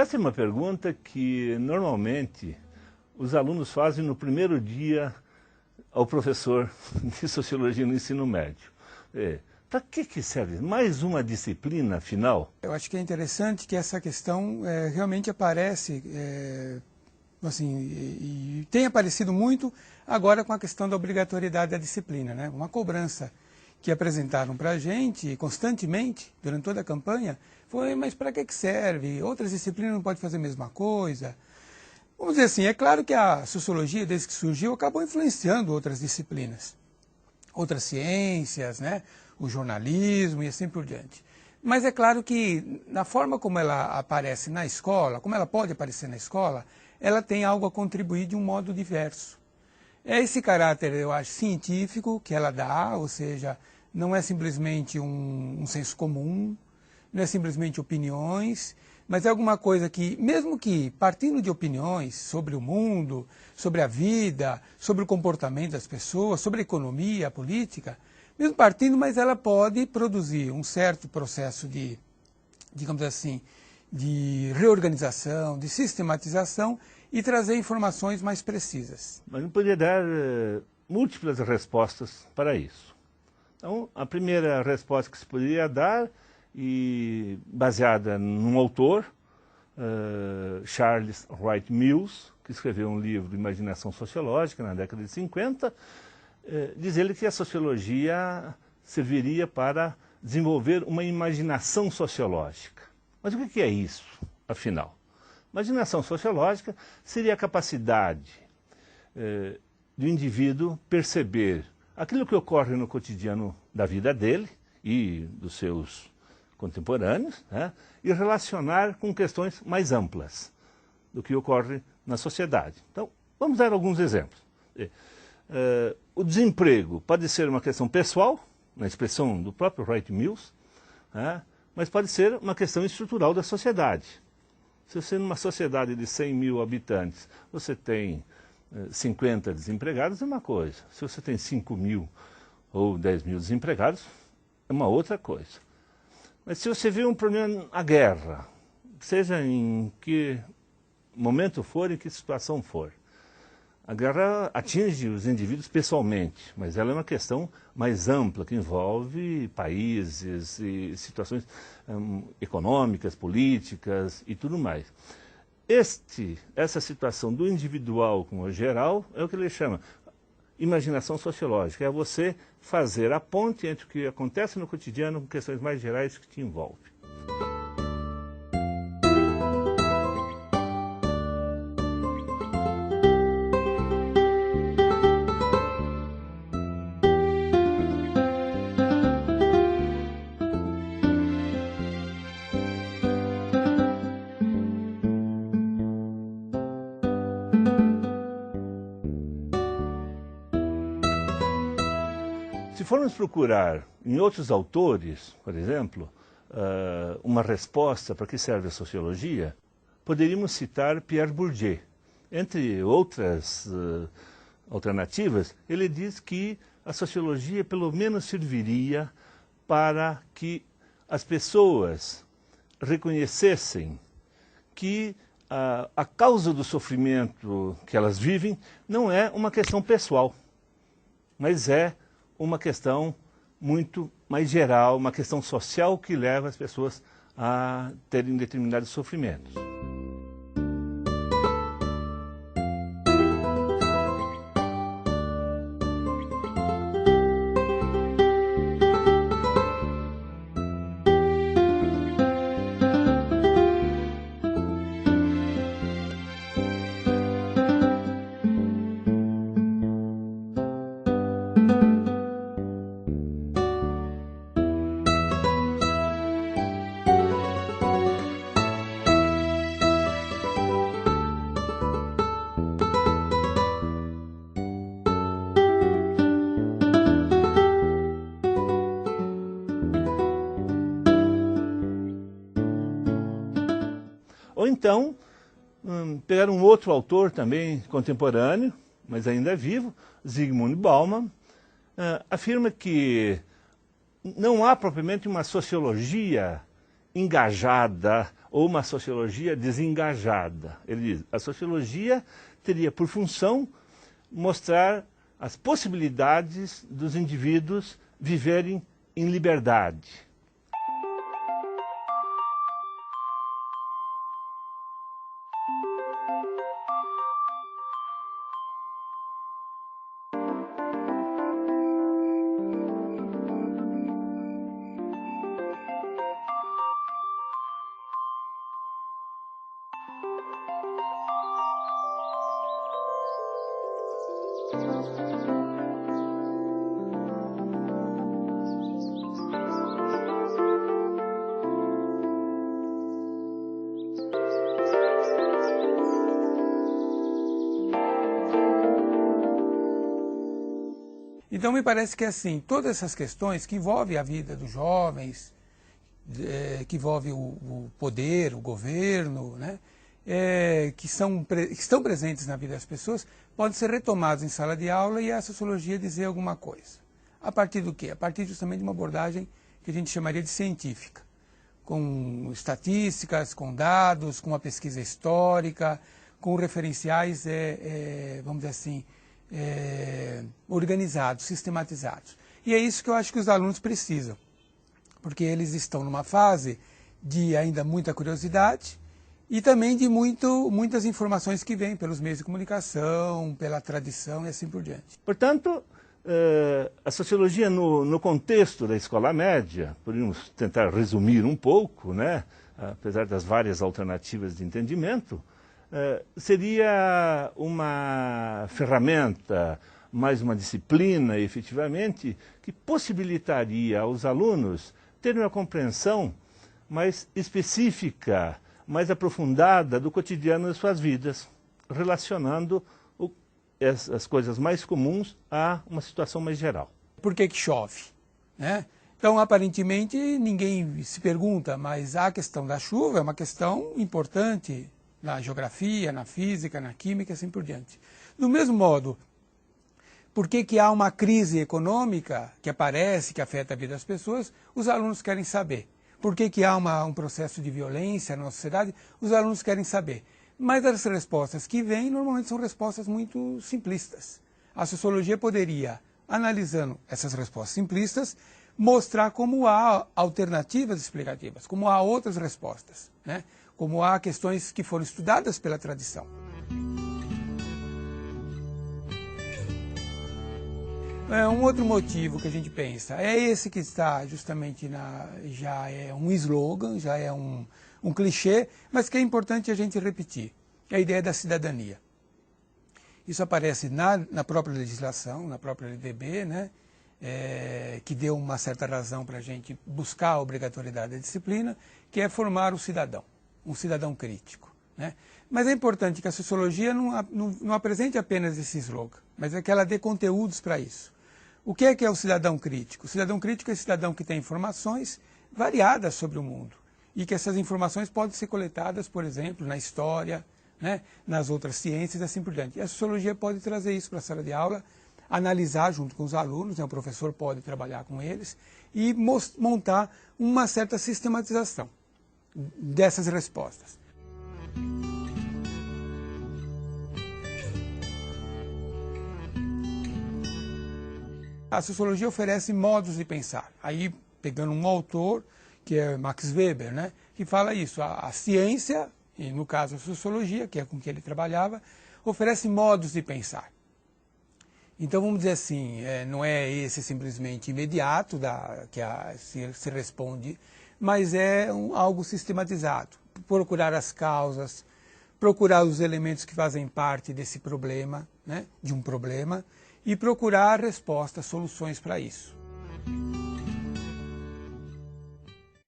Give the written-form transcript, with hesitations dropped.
Essa é uma pergunta que normalmente os alunos fazem no primeiro dia ao professor de Sociologia no ensino médio. Para que serve? Mais uma disciplina, afinal? Eu acho que é interessante que essa questão realmente aparece, assim, e tem aparecido muito agora com a questão da obrigatoriedade da disciplina, né? Uma cobrança que apresentaram para a gente constantemente, durante toda a campanha, foi, mas para que serve? Outras disciplinas não podem fazer a mesma coisa. Vamos dizer assim, é claro que a sociologia, desde que surgiu, acabou influenciando outras disciplinas, outras ciências, né? O jornalismo e assim por diante. Mas é claro que, na forma como ela aparece na escola, como ela pode aparecer na escola, ela tem algo a contribuir de um modo diverso. É esse caráter, eu acho, científico que ela dá, ou seja, não é simplesmente um senso comum, não é simplesmente opiniões, mas é alguma coisa que, mesmo que partindo de opiniões sobre o mundo, sobre a vida, sobre o comportamento das pessoas, sobre a economia, a política, mesmo partindo, mas ela pode produzir um certo processo de, digamos assim, de reorganização, de sistematização e trazer informações mais precisas. Mas não poderia dar múltiplas respostas para isso. Então, a primeira resposta que se poderia dar, e baseada num autor, Charles Wright Mills, que escreveu um livro, Imaginação Sociológica, na década de 50, diz ele que a sociologia serviria para desenvolver uma imaginação sociológica. Mas o que é isso, afinal? Imaginação sociológica seria a capacidade do indivíduo perceber aquilo que ocorre no cotidiano da vida dele e dos seus contemporâneos, né, e relacionar com questões mais amplas do que ocorre na sociedade. Então, vamos dar alguns exemplos. O desemprego pode ser uma questão pessoal, na expressão do próprio Wright Mills, né, mas pode ser uma questão estrutural da sociedade. Se você, numa sociedade de 100 mil habitantes, você tem 50 desempregados, é uma coisa. Se você tem 5 mil ou 10 mil desempregados, é uma outra coisa. Mas se você vê um problema, a guerra, seja em que momento for, em que situação for, a guerra atinge os indivíduos pessoalmente, mas ela é uma questão mais ampla, que envolve países e situações econômicas, políticas e tudo mais. Essa situação do individual com o geral é o que ele chama imaginação sociológica, é você fazer a ponte entre o que acontece no cotidiano com questões mais gerais que te envolvem. Se formos procurar em outros autores, por exemplo, uma resposta para que serve a sociologia, poderíamos citar Pierre Bourdieu. Entre outras alternativas, ele diz que a sociologia pelo menos serviria para que as pessoas reconhecessem que a causa do sofrimento que elas vivem não é uma questão pessoal, mas é uma questão muito mais geral, uma questão social que leva as pessoas a terem determinados sofrimentos. Ou então, pegar um outro autor também contemporâneo, mas ainda vivo, Zygmunt Bauman, afirma que não há propriamente uma sociologia engajada ou uma sociologia desengajada. Ele diz, a sociologia teria por função mostrar as possibilidades dos indivíduos viverem em liberdade. Então me parece que assim, todas essas questões que envolvem a vida dos jovens, que envolvem o poder, o governo, né, que estão presentes na vida das pessoas, podem ser retomados em sala de aula e a sociologia dizer alguma coisa. A partir do quê? A partir justamente de uma abordagem que a gente chamaria de científica, com estatísticas, com dados, com uma pesquisa histórica, com referenciais, vamos dizer assim, organizados, sistematizados. E é isso que eu acho que os alunos precisam, porque eles estão numa fase de ainda muita curiosidade e também de muitas informações que vêm pelos meios de comunicação, pela tradição e assim por diante. Portanto, a sociologia no contexto da escola média, podemos tentar resumir um pouco, né, apesar das várias alternativas de entendimento, seria uma ferramenta, mais uma disciplina, efetivamente, que possibilitaria aos alunos terem uma compreensão mais específica, mais aprofundada do cotidiano de suas vidas, relacionando as coisas mais comuns a uma situação mais geral. Por que chove, né? Então, aparentemente, ninguém se pergunta, mas a questão da chuva é uma questão importante na geografia, na física, na química, assim por diante. Do mesmo modo, por que há uma crise econômica que aparece, que afeta a vida das pessoas, os alunos querem saber. Por que há um processo de violência na nossa sociedade, os alunos querem saber. Mas as respostas que vêm, normalmente são respostas muito simplistas. A sociologia poderia, analisando essas respostas simplistas, mostrar como há alternativas explicativas, como há outras respostas, né? Como há questões que foram estudadas pela tradição. Um outro motivo que a gente pensa é esse que está justamente já é um slogan, já é um clichê, mas que é importante a gente repetir, é a ideia da cidadania. Isso aparece na própria legislação, na própria LDB, né? Que deu uma certa razão para a gente buscar a obrigatoriedade da disciplina, que é formar o cidadão, um cidadão crítico, né? Mas é importante que a sociologia não apresente apenas esse slogan, mas é que ela dê conteúdos para isso. O que é o cidadão crítico? O cidadão crítico é o cidadão que tem informações variadas sobre o mundo e que essas informações podem ser coletadas, por exemplo, na história, né, nas outras ciências e assim por diante. E a sociologia pode trazer isso para a sala de aula, analisar junto com os alunos, né, o professor pode trabalhar com eles e montar uma certa sistematização dessas respostas. A sociologia oferece modos de pensar. Aí, pegando um autor, que é Max Weber, né, que fala isso, a ciência, e no caso a sociologia, que é com que ele trabalhava, oferece modos de pensar. Então, vamos dizer assim, não é esse simplesmente imediato que se responde, mas é algo sistematizado. Procurar as causas, procurar os elementos que fazem parte desse problema, né, de um problema, e procurar respostas, soluções para isso.